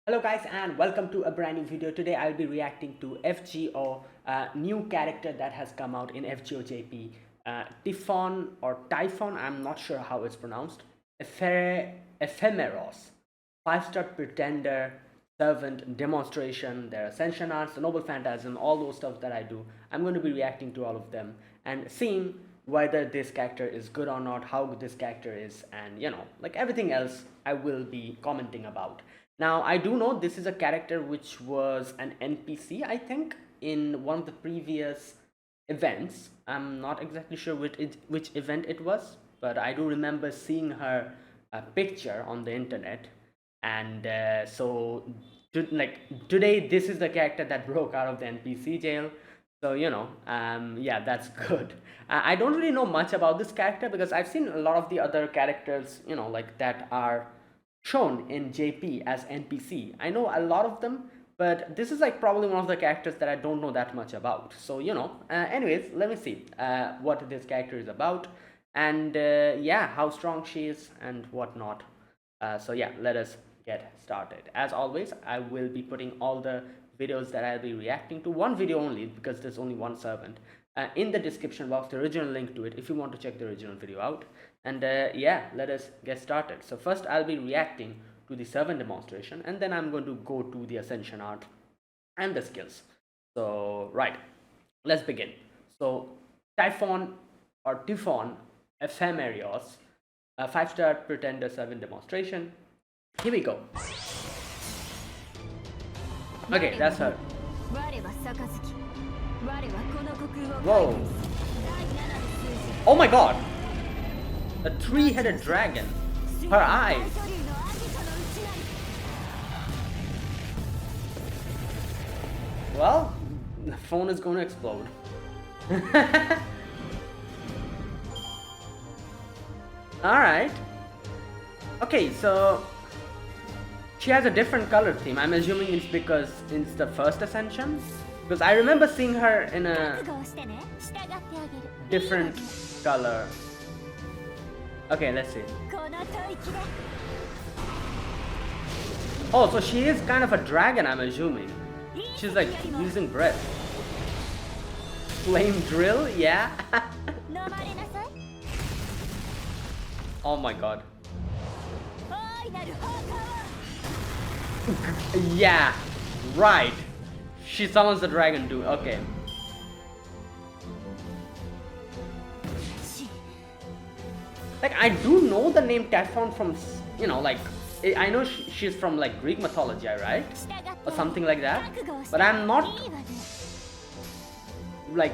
Hello guys and welcome to a brand new video. Today I'll be reacting to FGO, new character that has come out in FGO JP. Typhon or Typhon, I'm not sure how it's pronounced. Ephemeros. 5-star pretender, servant, demonstration, their Ascension arts, the noble Phantasm, all those stuff that I do. I'm going to be reacting to all of them and seeing whether this character is good or not, how good this character is, and like everything else I will be commenting about. Now, I do know this is a character which was an NPC, I think, in one of the previous events. I'm not exactly sure which event it was, but I do remember seeing her picture on the internet. And today, this is the character that broke out of the NPC jail. So, yeah, that's good. I don't really know much about this character because I've seen a lot of the other characters, like that are shown in JP as NPC. I know a lot of them, but this is like probably one of the characters that I don't know that much about. So, anyways, let me see what this character is about and yeah, how strong she is and whatnot. So yeah, let us get started. As always, I will be putting all the videos that I'll be reacting to, one video only because there's only one servant, in the description box, the original link to it if you want to check the original video out. And yeah, let us get started. So first I'll be reacting to the servant demonstration, and then I'm going to go to the Ascension art and the skills. So right, let's begin. So Typhon Ephemeros, a 5-star pretender servant demonstration. Here we go. Okay, that's her. Whoa. Oh my god! A 3-headed dragon. Her eyes. Well, the phone is going to explode. Alright. Okay, so she has a different color theme. I'm assuming it's because it's the first Ascension. Because I remember seeing her in a different color. Okay, let's see. Oh, so she is kind of a dragon, I'm assuming. She's like using breath. Flame drill? Yeah. Oh my god. Yeah, right. She summons the dragon too. Okay. Like, I do know the name Typhon from, like, I know she's from like Greek mythology, right? Or something like that. But I'm not like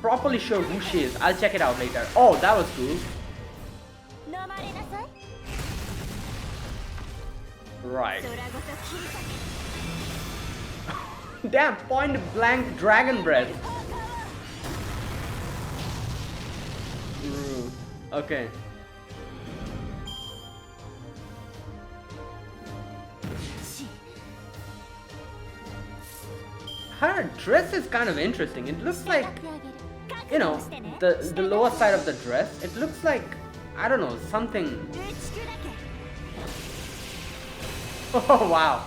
properly sure who she is. I'll check it out later. Oh, that was cool. Right. Damn, point blank dragon breath. Okay. Her dress is kind of interesting. It looks like, the lower side of the dress, it looks like, I don't know, something. Oh wow.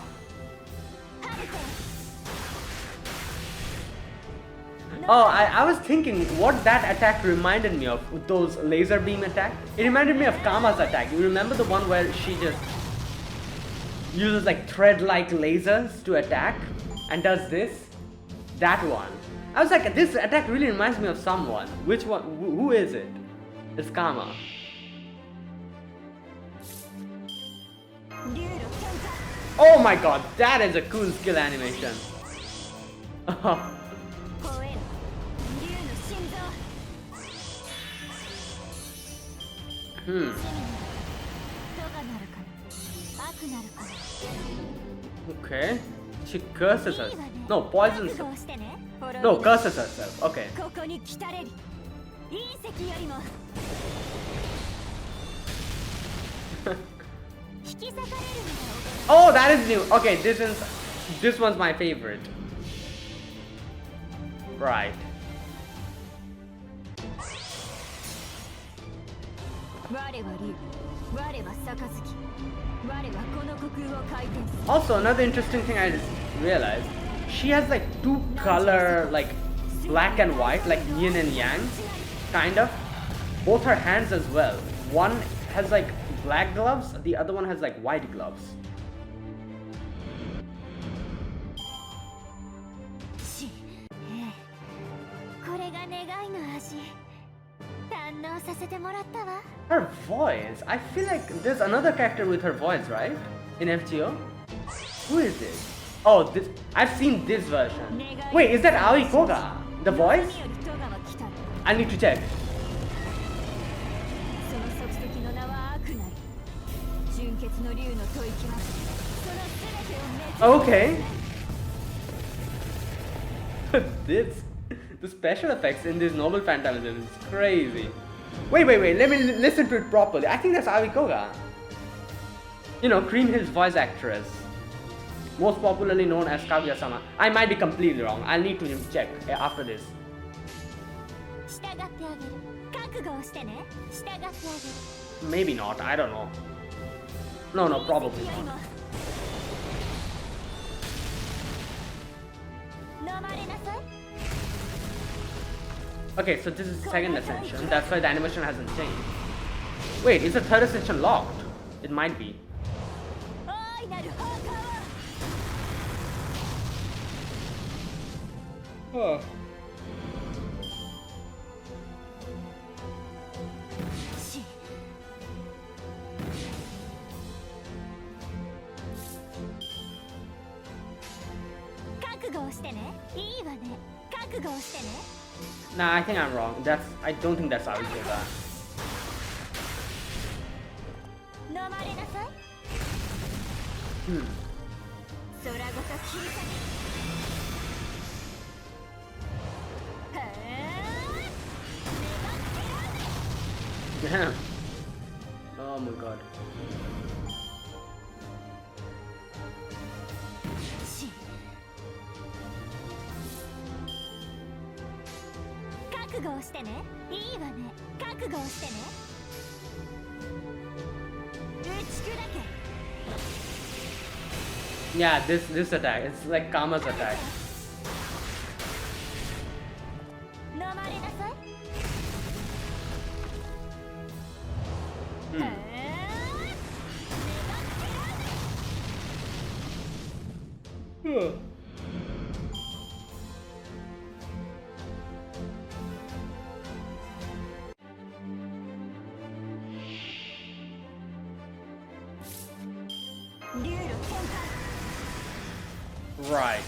Oh, I was thinking what that attack reminded me of, those laser beam attack. It reminded me of Kama's attack. You remember the one where she just uses like thread-like lasers to attack and does this? That one. I was like, this attack really reminds me of someone. Which one? Who is it? It's Kama. Oh my god, that is a cool skill animation. Okay. She curses herself. No, poisons herself. No, curses herself. Okay. Oh, that is new. Okay, this one's my favorite. Right. Also, another interesting thing I just realized, she has like two color, like black and white, like yin and yang, kind of. Both her hands as well. One has like black gloves, the other one has like white gloves. Her voice, I feel like there's another character with her voice, right? In FGO? Who is this? Oh, this, I've seen this version. Wait, is that Aoi Koga? The voice? I need to check. Okay. The special effects in this novel Phantasm is crazy. Wait, let me listen to it properly. I think that's Aoi Koga. You know, Cream Hill's voice actress. Most popularly known as Kaguya-sama. I might be completely wrong. I'll need to check after this. Maybe not, I don't know. No, probably not. Okay, so this is the second Ascension. That's why the animation hasn't changed. Wait, is the third Ascension locked? It might be. Oh. Nah, I think I'm wrong. I don't think that's Aoi Koga. Damn. Oh my god. Yeah, this attack, it's like Kama's attack. Right.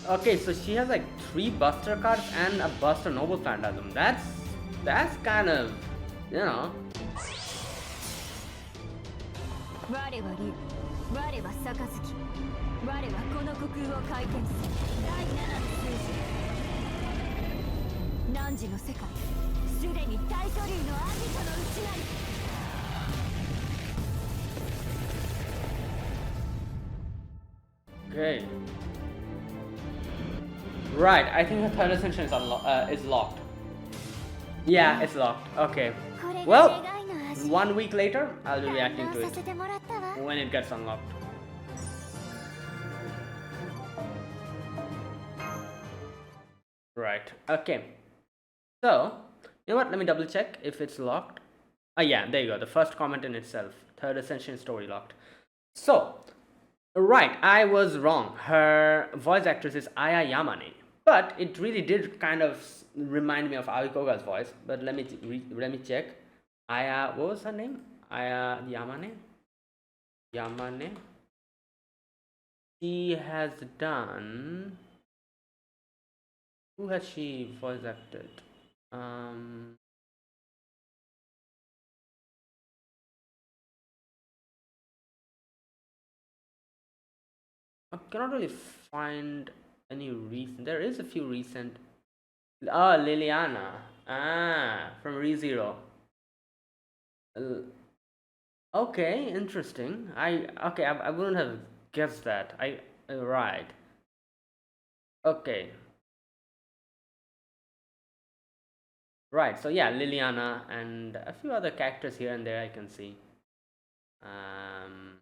Okay, so she has like 3 Buster cards and a Buster Noble Phantasm. That's kind of, you know. Okay. Right, I think the third Ascension is locked. Yeah, it's locked. Okay. Well, 1 week later, I'll be reacting to it when it gets unlocked. Right. Okay. So, you know what? Let me double check if it's locked. Oh yeah, there you go. The first comment in itself. Third Ascension story locked. So, right, I was wrong. Her voice actress is Aya Yamane. But it really did kind of remind me of Aoi Koga's voice. But let me check. Aya, what was her name? Aya Yamane? Yamane. She has done. Who has she voice acted? I cannot really find any recent. There is a few recent Oh, Liliana. Ah, from ReZero. Uh, okay, interesting. I wouldn't have guessed that. Right. Okay. Right. So yeah, Liliana and a few other characters here and there I can see. Um.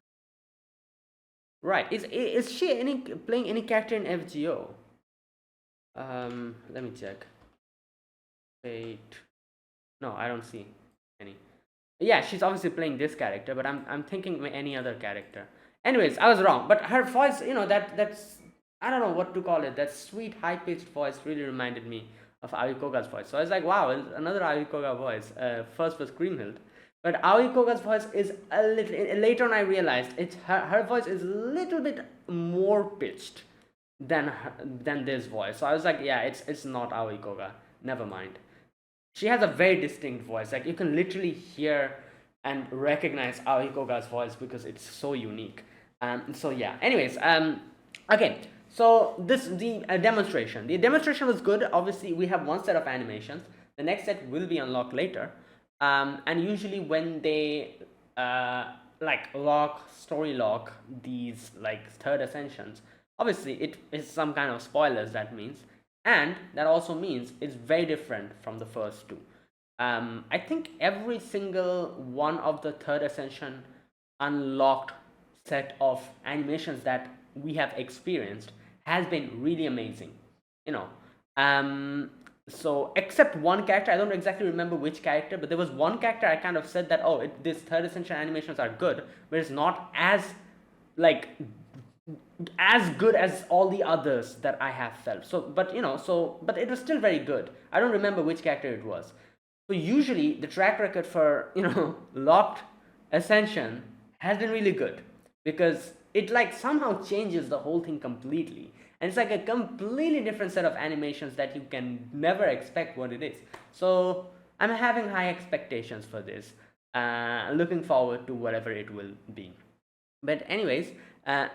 Right. Is she any playing any character in FGO? Let me check. Wait. No, I don't see any. Yeah, she's obviously playing this character, but I'm thinking any other character. Anyways, I was wrong, but her voice, that's I don't know what to call it. That sweet high pitched voice really reminded me of Aoi voice. So I was like, wow, another Aoi voice. First was Creamhild, but Aoi voice is a little. Later on, I realized it's her voice is a little bit more pitched than this voice. So I was like, yeah, it's not Aoi Never mind. She has a very distinct voice. Like you can literally hear and recognize Aoi voice because it's so unique. So yeah. Anyways, okay. So this the demonstration. The demonstration was good. Obviously, we have one set of animations. The next set will be unlocked later. And usually when they like story lock these like third ascensions, obviously it is some kind of spoilers. That means, and that also means it's very different from the first two. I think every single one of the third ascension unlocked set of animations that we have experienced has been really amazing. You know, um, so except one character, I don't exactly remember which character, but there was one character I kind of said that, oh, this third ascension animations are good, but it's not like as good as all the others that I have felt. So, but it was still very good. I don't remember which character it was. So usually the track record for locked ascension has been really good because it like somehow changes the whole thing completely, and it's like a completely different set of animations that you can never expect what it is. So I'm having high expectations for this. Looking forward to whatever it will be. But anyways,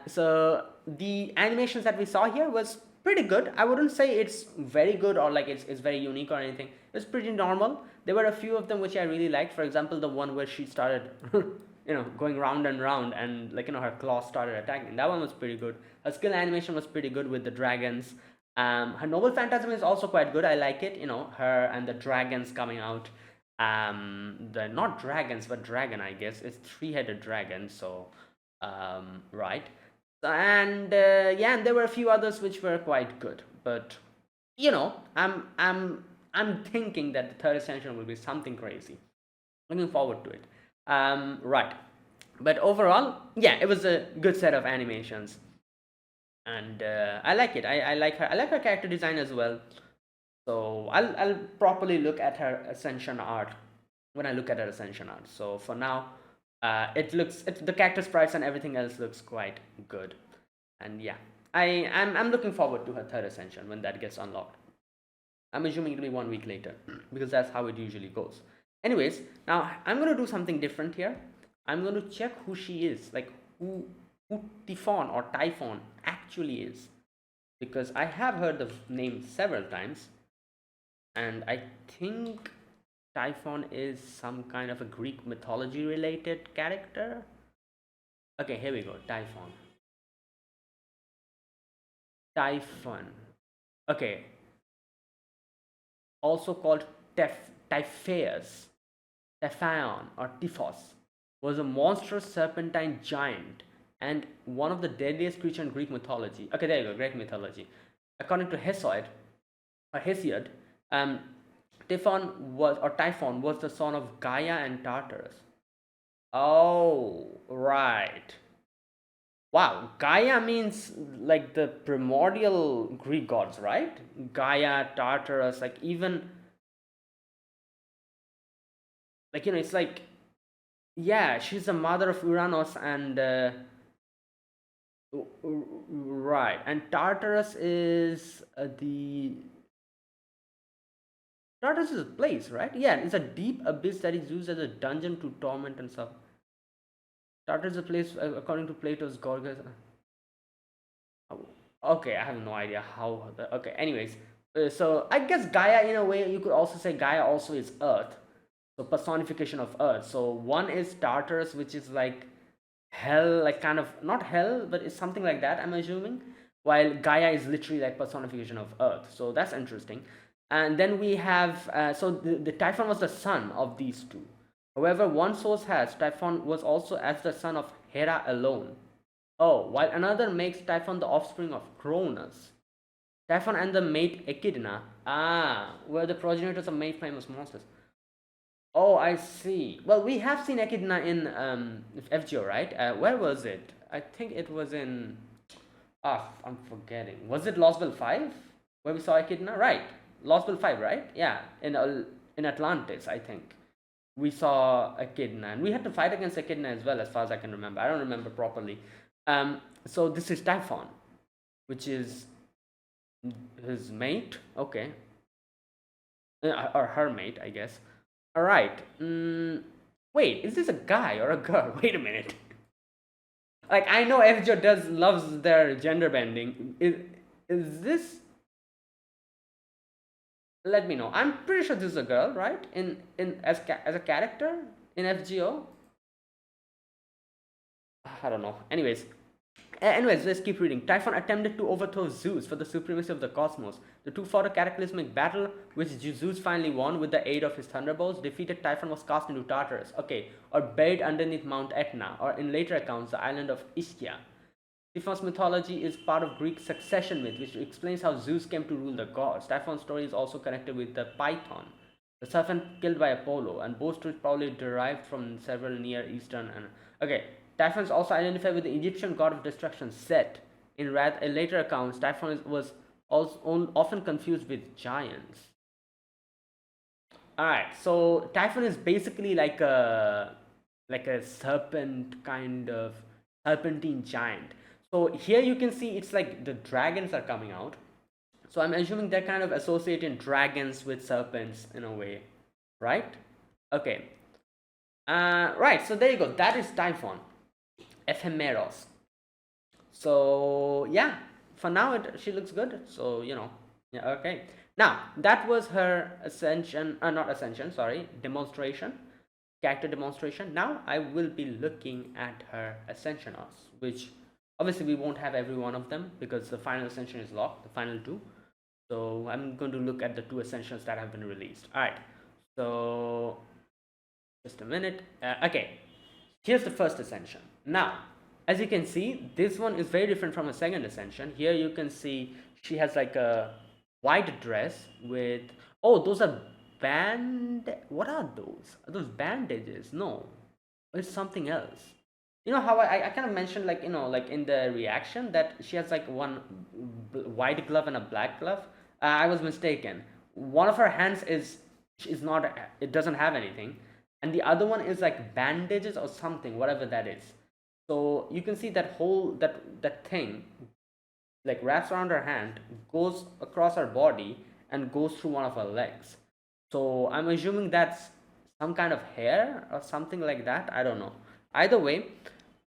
so the animations that we saw here was pretty good. I wouldn't say it's very good or like it's very unique or anything. It's pretty normal. There were a few of them which I really liked. For example, the one where she started going round and round, and like her claws started attacking. That one was pretty good. Her skill animation was pretty good with the dragons. Her noble phantasm is also quite good. I like it. Her and the dragons coming out. The not dragons but dragon, I guess. It's three-headed dragon. So right. And yeah, and there were a few others which were quite good, but I'm thinking that the third ascension will be something crazy. Looking forward to it. Right. But overall, yeah, it was a good set of animations, and I like it. I like her. I like her character design as well. So I'll properly look at her ascension art when I look at her ascension art. So for now, the character sprites and everything else looks quite good, and yeah, I'm looking forward to her third ascension when that gets unlocked. I'm assuming it'll be 1 week later because that's how it usually goes. Anyways, now I'm gonna do something different here. I'm gonna check who she is, like who Typhon actually is, because I have heard the name several times, and I think Typhon is some kind of a Greek mythology related character. Okay, here we go. Typhon. Okay, also called Typhaeus, Typhon or Typhos, was a monstrous serpentine giant and one of the deadliest creatures in Greek mythology. Okay, there you go, Greek mythology. According to Hesiod, um, Typhon was the son of Gaia and Tartarus. Oh, right. Wow, Gaia means like the primordial Greek gods, right? Gaia, Tartarus, like even like it's like yeah, she's the mother of Uranus and right, and Tartarus is the Tartarus is a place, right? Yeah, it's a deep abyss that is used as a dungeon to torment and stuff. Tartarus is a place according to Plato's Gorgias. Oh, okay, I have no idea how. Okay, anyways, So I guess Gaia, in a way, you could also say Gaia also is Earth. So personification of Earth. So one is Tartarus, which is like hell, like kind of not hell, but it's something like that, I'm assuming. While Gaia is literally like personification of Earth. So that's interesting. And then we have so the Typhon was the son of these two. However, one source has Typhon was also as the son of Hera alone. Oh, while another makes Typhon the offspring of Cronus. Typhon and the mate Echidna, were the progenitors of many famous monsters. Oh, I see. Well, we have seen Echidna in FGO, right? Where was it? I think it was in. I'm forgetting. Was it Lost Bell 5 where we saw Echidna? Right. Lost Bell 5, right? Yeah, in Atlantis, I think. We saw Echidna, and we had to fight against Echidna as well, as far as I can remember. I don't remember properly. So this is Typhon, which is his mate. Okay. Or her mate, I guess. All right. Wait, is this a guy or a girl? Wait a minute. Like, I know FGO does loves their gender bending. Is this? Let me know. I'm pretty sure this is a girl, right? In as a character in FGO. I don't know. Anyways, let's keep reading. Typhon attempted to overthrow Zeus for the supremacy of the cosmos. The two fought a cataclysmic battle, which Zeus finally won with the aid of his thunderbolts. Defeated, Typhon was cast into Tartarus, or buried underneath Mount Etna, or in later accounts, the island of Ischia. Typhon's mythology is part of Greek succession myth, which explains how Zeus came to rule the gods. Typhon's story is also connected with the Python, the serpent killed by Apollo, and both stories probably derived from several Near Eastern and Typhon is also identified with the Egyptian god of destruction, Set. In later accounts, Typhon was also often confused with giants. Alright, so Typhon is basically like a serpent kind of serpentine giant. So here you can see it's like the dragons are coming out. So I'm assuming they're kind of associating dragons with serpents in a way, right? Okay. Right, so there you go. That is Typhon Ephemeros. So yeah, for now she looks good. So yeah, okay. Now that was her ascension, not ascension, sorry, demonstration, character demonstration. Now I will be looking at her ascension arcs, which obviously we won't have every one of them because the final ascension is locked, the final two. So I'm going to look at the two ascensions that have been released. All right. So just a minute. Okay. Here's the first ascension. Now, as you can see, this one is very different from a second ascension. Here you can see she has like a white dress with, oh, those are what are those? Are those bandages? No, it's something else. You know how I kind of mentioned, like, like in the reaction, that she has like one white glove and a black glove. I was mistaken. One of her hands is not, it doesn't have anything, and the other one is like bandages or something, whatever that is. So you can see that whole that thing like wraps around her hand, goes across her body, and goes through one of her legs. So I'm assuming that's some kind of hair or something like that. I don't know. Either way,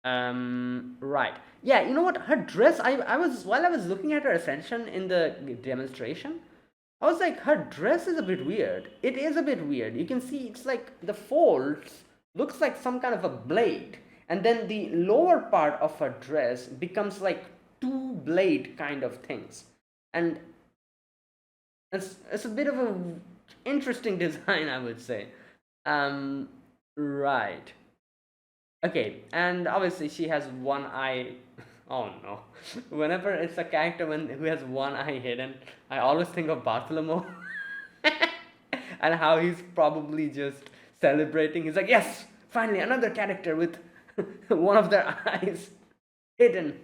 right. Yeah, you know what? Her dress. I was while I was looking at her ascension in the demonstration, I was like, her dress is a bit weird. It is a bit weird. You can see it's like the folds looks like some kind of a blade, and then the lower part of her dress becomes like two blade kind of things, and it's a bit of a interesting design, I would say. Right. Okay, and obviously she has one eye. Oh no! Whenever it's a character who has one eye hidden, I always think of Bartholomew and how he's probably just celebrating. He's like, yes, finally another character with one of their eyes hidden.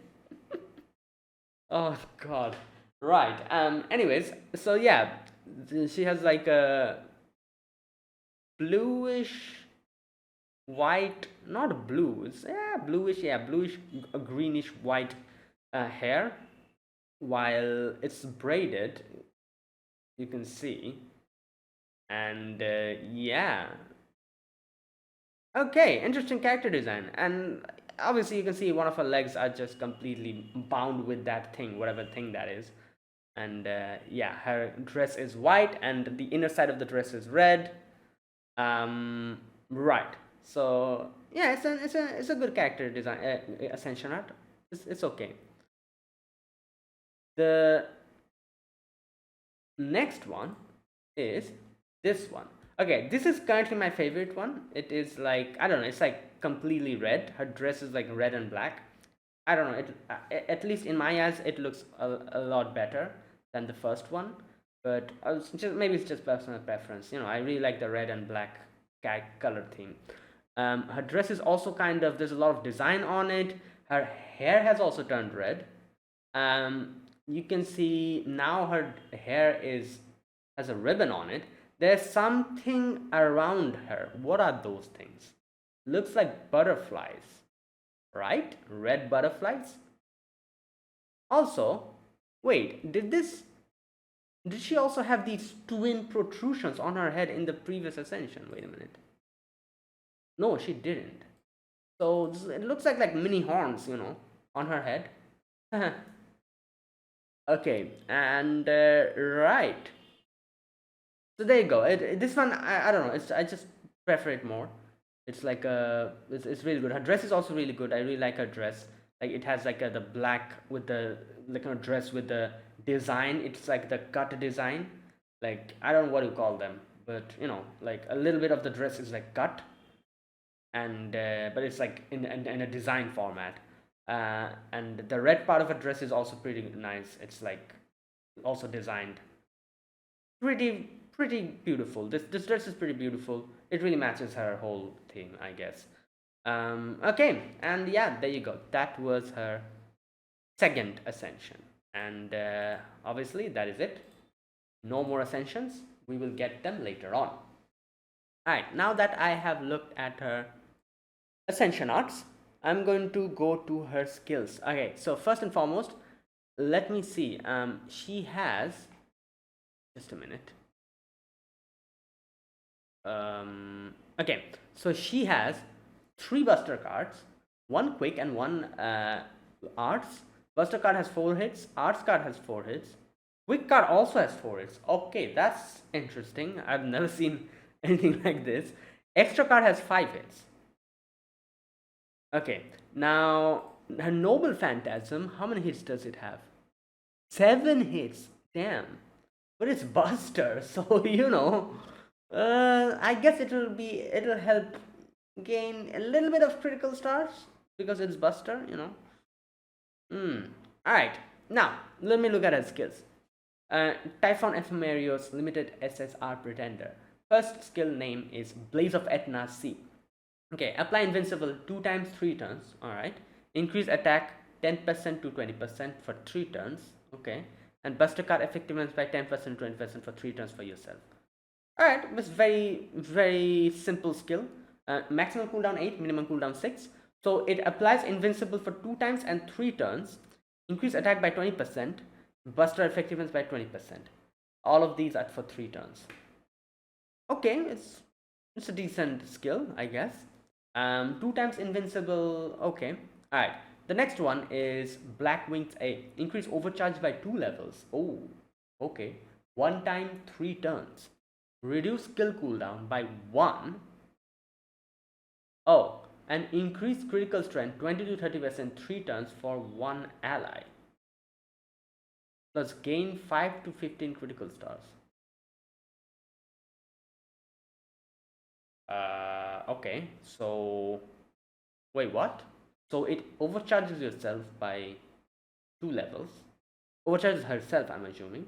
Oh God. Right. Anyways, so yeah, she has like a bluish white, not blue. It's bluish. Yeah, bluish, greenish white hair, while it's braided. You can see, and yeah. Okay, interesting character design, and obviously you can see one of her legs are just completely bound with that thing, whatever thing that is. and yeah, her dress is white and the inner side of the dress is red. Right. So yeah, it's a good character design, Ascension art. It's okay. The next one is this one. Okay, this is currently my favorite one. It is like, I don't know, it's like completely red. Her dress is like red and black. I don't know. At least in my eyes, it looks a lot better than the first one. But maybe it's just personal preference. I really like the red and black color theme. Her dress is also kind of, there's a lot of design on it. Her hair has also turned red. You can see now her hair has a ribbon on it. There's something around her. What are those things? Looks like butterflies, right? Red butterflies. Also, wait, did she also have these twin protrusions on her head in the previous Ascension? Wait a minute. No, she didn't. So it looks like mini horns, on her head. Okay, and right. So there you go. This one, I don't know. I just prefer it more. It's like it's really good. Her dress is also really good. I really like her dress. Like it has like the black with the like kind of dress with the design. It's like the cut design. Like I don't know what you call them, but like a little bit of the dress is like cut, and but it's like in a design format. And the red part of her dress is also pretty nice. It's like also designed pretty beautiful. This dress is pretty beautiful. It really matches her whole theme, I guess. Okay, and yeah, there you go. That was her second ascension, and obviously that is it. No more ascensions. We will get them later on. Alright, now that I have looked at her ascension arts, I'm going to go to her skills. Okay, so first and foremost, let me see. She has, just a minute. Okay, so she has 3 buster cards, 1 quick and 1 arts. Buster card has 4 hits, arts card has 4 hits, quick card also has 4 hits. Okay, that's interesting. I've never seen anything like this. Extra card has 5 hits. Okay, now her noble phantasm, how many hits does it have? 7 hits. Damn. But it's buster, so I guess it'll help gain a little bit of critical stars because it's buster. Alright, now let me look at her skills. Typhon Ephemeros limited SSR pretender. First skill name is Blaze of Etna C. Okay, apply invincible 2 times 3 turns. Alright, increase attack 10% to 20% for 3 turns. Okay, and buster card effectiveness by 10% 20% for 3 turns for yourself. Alright, it's very simple skill. Maximum cooldown 8, minimum cooldown 6. So it applies invincible for 2 times and 3 turns. Increase attack by 20%. Buster effectiveness by 20%. All of these are for 3 turns. Okay, it's a decent skill, I guess. 2 times invincible. Okay. Alright. The next one is Black Wings A. Increase overcharge by 2 levels. Oh, okay. 1 time 3 turns. Reduce skill cooldown by 1. Oh, and increase critical strength 20 to 30% 3 turns for 1 ally. Plus gain 5 to 15 critical stars. Okay, so wait, what? So it overcharges yourself by 2 levels. Overcharges herself, I'm assuming.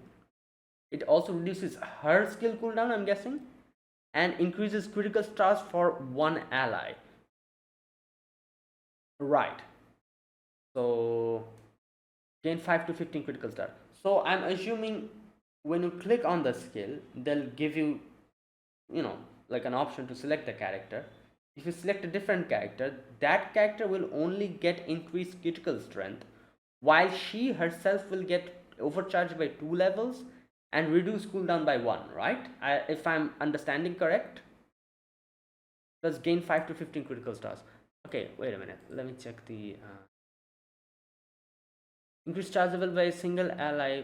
It also reduces her skill cooldown, I'm guessing, and increases critical stars for 1 ally. Right. So gain 5 to 15 critical stars. So I'm assuming when you click on the skill, they'll give you, like an option to select the character. If you select a different character, that character will only get increased critical strength, while she herself will get overcharged by 2 levels and reduce cooldown by 1, right? If I'm understanding correct. Plus gain 5 to 15 critical stars. Okay, wait a minute. Let me check the increase chargeable by a single ally.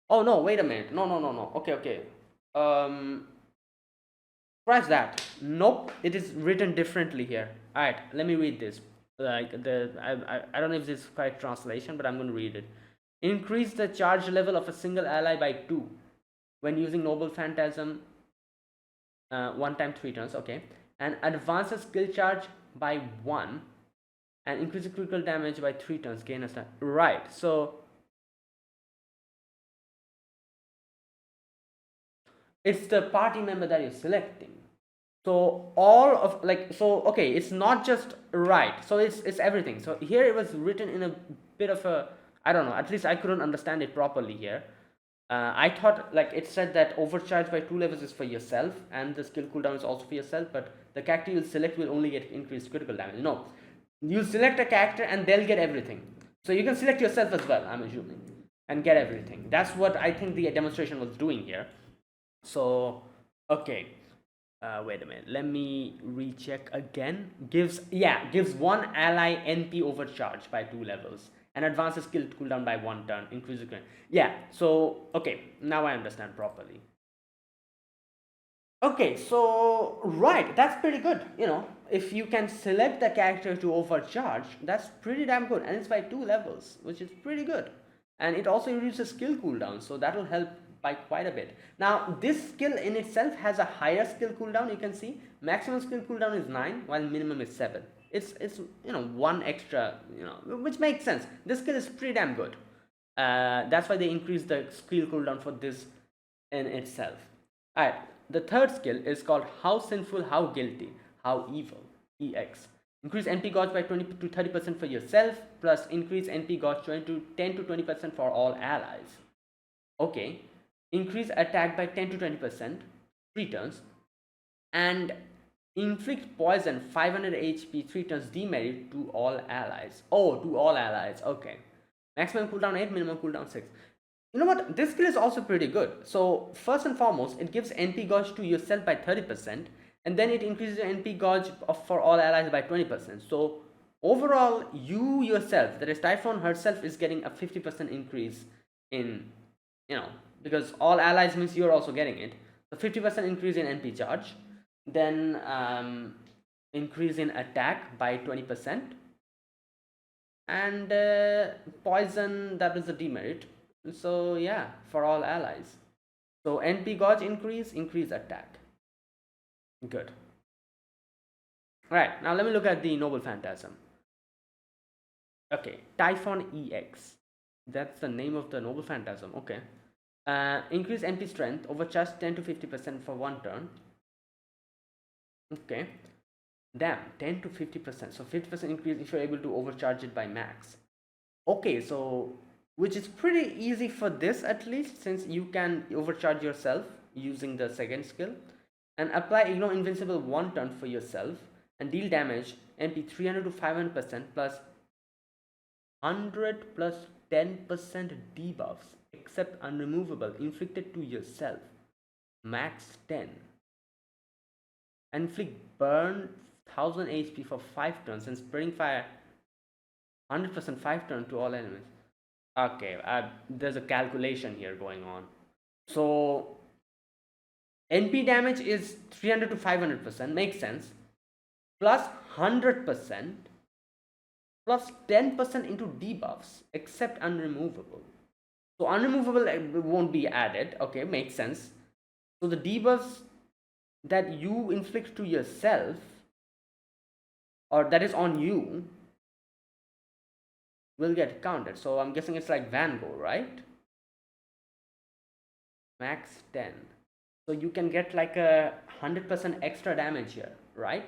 Oh no, wait a minute. No. Okay. Um, Scratch that. Nope, it is written differently here. All right, let me read this. I don't know if this is correct translation, but I'm going to read it. Increase the charge level of a single ally by 2 when using Noble Phantasm, 1 time 3 turns. Okay, and advance a skill charge by 1 and increase the critical damage by 3 turns. Gain a stat. Right. So it's the party member that you're selecting. So all of like, so okay, it's not just right, so it's everything. So here it was written in a bit of a, I don't know, at least I couldn't understand it properly here. I thought like it said that overcharge by 2 levels is for yourself and the skill cooldown is also for yourself, but the character you'll select will only get increased critical damage. No, you select a character and they'll get everything. So you can select yourself as well, I'm assuming, and get everything. That's what I think the demonstration was doing here. So okay, wait a minute, let me recheck again. Gives one ally NP overcharge by 2 levels and advances skill cooldown by 1 turn, increases so okay, now I understand properly. Okay, so right, that's pretty good. If you can select the character to overcharge, that's pretty damn good, and it's by 2 levels, which is pretty good. And it also reduces skill cooldown, so that will help by quite a bit. Now this skill in itself has a higher skill cooldown. You can see maximum skill cooldown is 9 while minimum is 7. It's one extra, which makes sense. This skill is pretty damn good. That's why they increase the skill cooldown for this in itself. Alright, the third skill is called How Sinful, How Guilty, How Evil, EX. Increase NP gauge by 20 to 30% for yourself, plus increase NP gauge 10 to 20% for all allies. Okay, increase attack by 10 to 20%, 3 turns, and inflict poison 500 HP 3 turns demerit to all allies. Oh, to all allies, okay. Maximum cooldown 8, minimum cooldown 6. You know what? This skill is also pretty good. So first and foremost, it gives NP gauge to yourself by 30%, and then it increases your NP gauge for all allies by 20%. So overall, you yourself, that is Typhon herself, is getting a 50% increase in, because all allies means you're also getting it. So 50% increase in NP charge, then increase in attack by 20%, and poison, that is a demerit. So yeah, for all allies. So NP gauge increase attack. Good. Right, now let me look at the Noble Phantasm. Okay, Typhon EX. That's the name of the Noble Phantasm. Okay. Increase NP strength, overcharge 10 to 50% for 1 turn. Okay. Damn, 10 to 50%. So 50% increase if you're able to overcharge it by max. Okay, so which is pretty easy for this, at least, since you can overcharge yourself using the second skill, and apply ignore invincible 1 turn for yourself and deal damage NP 300 to 500% plus 100 plus 10% debuffs except unremovable inflicted to yourself, max 10, and inflict burn 1000 HP for 5 turns and spreading fire 100% 5 turn to all enemies. Okay, there's a calculation here going on. So NP damage is 300 to 500%, makes sense, plus 100% plus 10% into debuffs except unremovable. So unremovable won't be added. Okay, makes sense. So the debuffs that you inflict to yourself, or that is on you, will get counted. So I'm guessing it's like Van Gogh, right? Max 10. So you can get like a 100% extra damage here, right?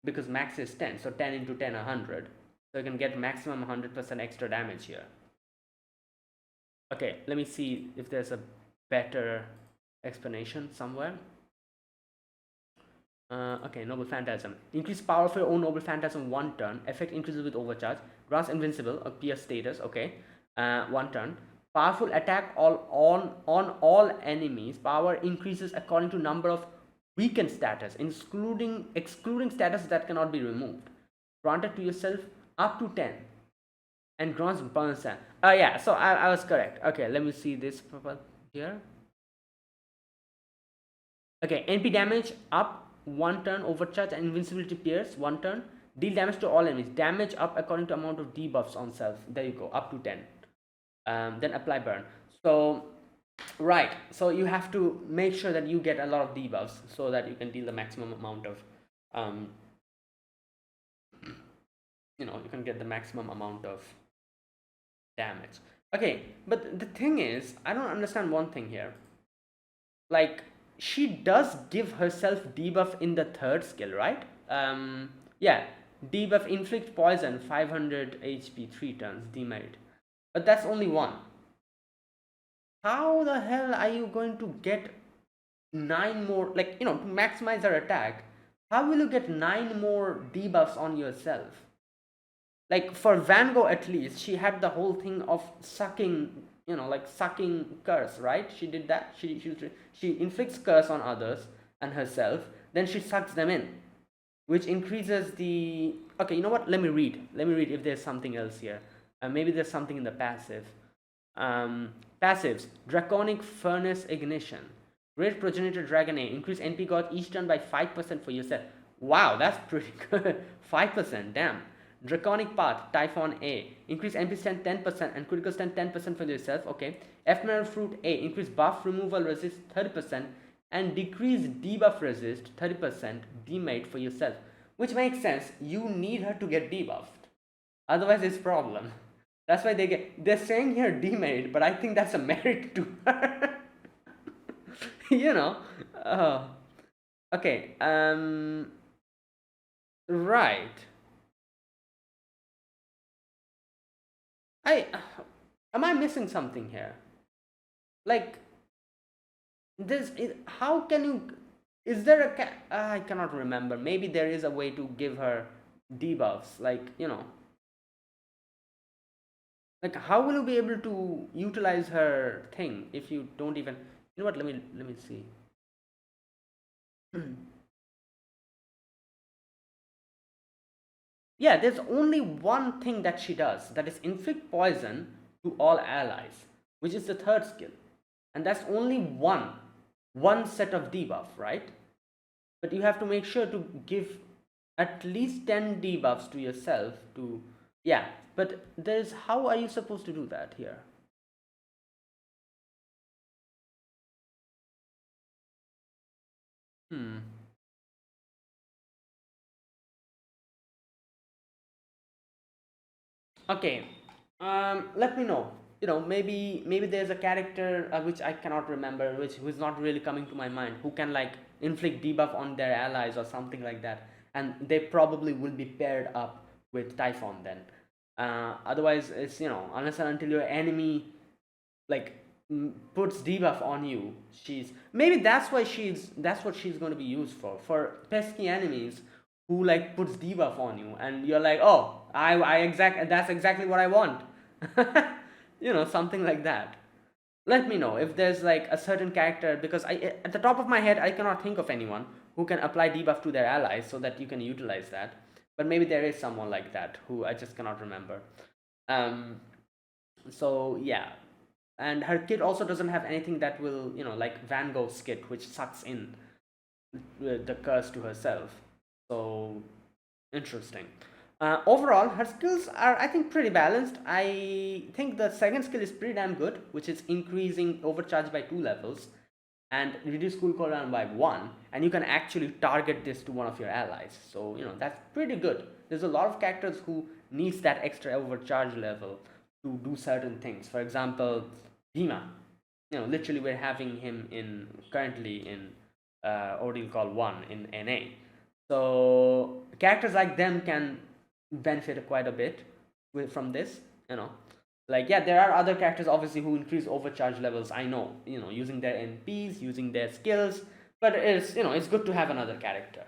Because max is 10. So 10 into 10, 100. So you can get maximum 100% extra damage here. Okay, let me see if there's a better explanation somewhere. Okay, Noble Phantasm. Increase power of your own Noble Phantasm 1 turn. Effect increases with overcharge. Grants invincible, a peer status. Okay, 1 turn. Powerful attack on all enemies. Power increases according to number of weakened status, excluding status that cannot be removed. Granted to yourself up to 10. and grants bonus. Yeah, so I was correct. Okay, let me see this here. Okay, NP damage up 1 turn, overcharge and invincibility pierce 1 turn. Deal damage to all enemies. Damage up according to amount of debuffs on self. There you go, up to 10. Then apply burn. So, right. So you have to make sure that you get a lot of debuffs so that you can deal the maximum amount of, you can get the maximum amount of damage. Okay, but the thing is, I don't understand one thing here. Like, she does give herself debuff in the third skill, right? Yeah, debuff inflict poison 500 HP 3 turns demerit, but that's only one. How the hell are you going to get 9 more, like, to maximize her attack? How will you get 9 more debuffs on yourself? Like, for Van Gogh at least, she had the whole thing of sucking, like sucking curse, right? She did that. She inflicts curse on others and herself, then she sucks them in, which increases the. Okay, you know what? Let me read if there's something else here. Maybe there's something in the passive. Passives: Draconic Furnace Ignition, Great Progenitor Dragon A, increase NP got each turn by 5% for yourself. Wow, that's pretty good. 5%, damn. Draconic Path, Typhon A, increase NP stand 10% and critical stand 10% for yourself. Okay. Ephemeral Fruit A, increase buff removal resist 30% and decrease debuff resist 30% demate for yourself. Which makes sense. You need her to get debuffed. Otherwise, it's problem. That's why they're saying here demade, but I think that's a merit to her. Okay. Right. Am I missing something here? Like, how can you? Is there I cannot remember. Maybe there is a way to give her debuffs. Like how will you be able to utilize her thing if you don't even? You know what? Let me see. Yeah, there's only one thing that she does, that is inflict poison to all allies, which is the third skill. And that's only one set of debuff, right? But you have to make sure to give at least 10 debuffs to yourself to. Yeah, but there's how are you supposed to do that here? Okay, let me know. Maybe there's a character which I cannot remember, who's not really coming to my mind, who can like inflict debuff on their allies or something like that, and they probably will be paired up with Typhon then. Otherwise, it's unless and until your enemy like puts debuff on you, that's what she's going to be used for pesky enemies who like puts debuff on you and you're like, oh, that's exactly what I want. Something like that. Let me know if there's like a certain character, because at the top of my head I cannot think of anyone who can apply debuff to their allies so that you can utilize that, but maybe there is someone like that who I just cannot remember. So yeah, and her kit also doesn't have anything that will, like Van Gogh's kit, which sucks in the curse to herself. So interesting. Overall, her skills are, I think, pretty balanced. I think the second skill is pretty damn good, which is increasing overcharge by 2 levels and reduce cool cooldown by 1. And you can actually target this to one of your allies. So, that's pretty good. There's a lot of characters who needs that extra overcharge level to do certain things. For example, Bhima. Literally we're having him currently in Ordeal Call 1 in NA. So characters like them can benefit quite a bit from this. Like, yeah, there are other characters obviously who increase overcharge levels, I know, using their NPs, using their skills, but it's good to have another character.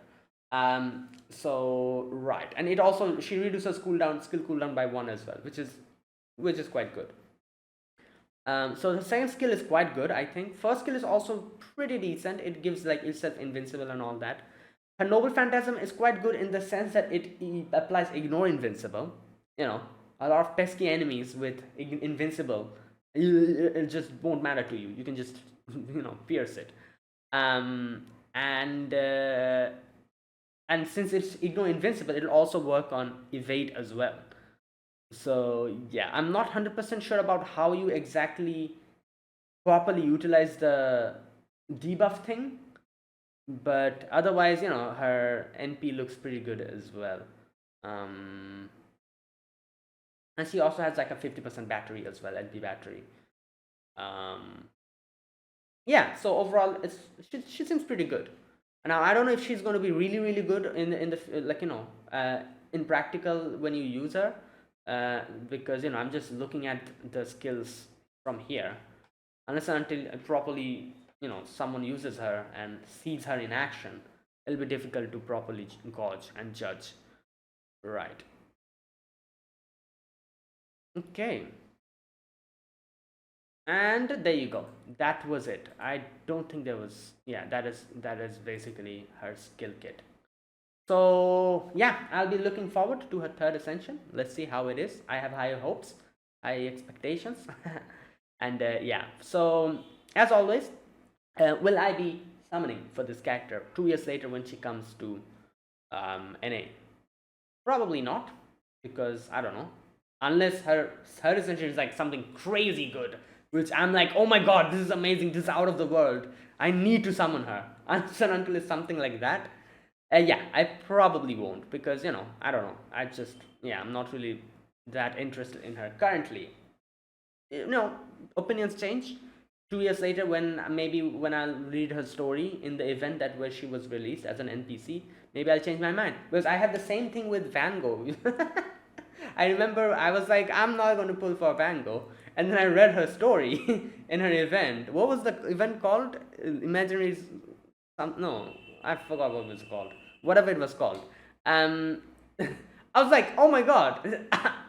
So right, and it also, she reduces skill cooldown by 1 as well, which is quite good. So the second skill is quite good, I think. First skill is also pretty decent. It gives like itself invincible and all that. Her Noble Phantasm is quite good in the sense that it applies Ignore Invincible. a lot of pesky enemies with invincible, it just won't matter to you. You can just pierce it. Um, and since it's invincible, it'll also work on evade as well. So yeah, I'm not 100% sure about how you exactly properly utilize the debuff thing, but otherwise, her NP looks pretty good as well. And she also has like a 50% battery as well, NP battery. Yeah, so overall, she seems pretty good. Now I don't know if she's going to be really really good in the like in practical when you use her, because I'm just looking at the skills from here. Unless and until properly someone uses her and sees her in action, it'll be difficult to properly gauge and judge. Right. Okay. And there you go, that was it. I don't think there was, yeah, that is basically her skill kit. So yeah, I'll be looking forward to her third ascension. Let's see how it is. I have higher hopes, high expectations. And yeah, so as always, will I be summoning for this character 2 years later when she comes to NA? Probably not, because I don't know. Unless her ascension is like something crazy good, which I'm like, oh my god, this is amazing, this is out of the world. I need to summon her. Until it's something like that, yeah, I probably won't, because I don't know. I'm not really that interested in her currently. Opinions change 2 years later when maybe when I'll read her story in the event that where she was released as an NPC. Maybe I'll change my mind, because I had the same thing with Van Gogh. I remember I was like, I'm not going to pull for Van Gogh, and then I read her story in her event. What was the event called? Imaginary no, I forgot what it was called. Whatever it was called. I was like, oh my god,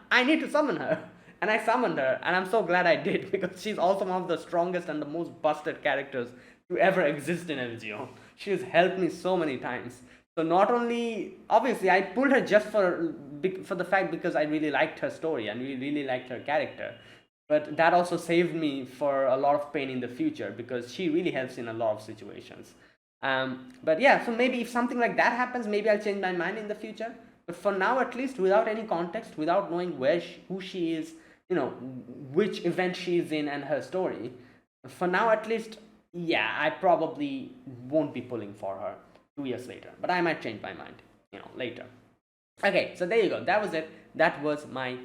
I need to summon her. And I summoned her, and I'm so glad I did, because she's also one of the strongest and the most busted characters to ever exist in FGO. She has helped me so many times. So not only, obviously, I pulled her just for the fact because I really liked her story and really liked her character. But that also saved me for a lot of pain in the future, because she really helps in a lot of situations. But yeah, so maybe if something like that happens, maybe I'll change my mind in the future. But for now, at least, without any context, without knowing who she is, which event she's in and her story, for now at least, yeah, I probably won't be pulling for her 2 years later. But I might change my mind, later. Okay, so there you go. That was it. That was my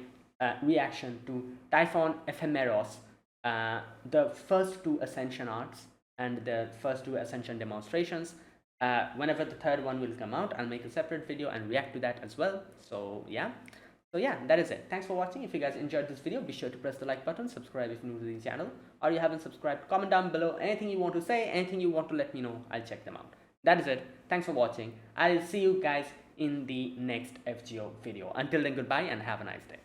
reaction to Typhon Ephemeros, the first two Ascension arts and the first two Ascension demonstrations. Whenever the third one will come out, I'll make a separate video and react to that as well. So yeah, that is it. Thanks for watching. If you guys enjoyed this video, be sure to press the like button, subscribe if you're new to the channel, or you haven't subscribed. Comment down below anything you want to say, anything you want to let me know. I'll check them out. That is it. Thanks for watching. I'll see you guys in the next FGO video. Until then, goodbye and have a nice day.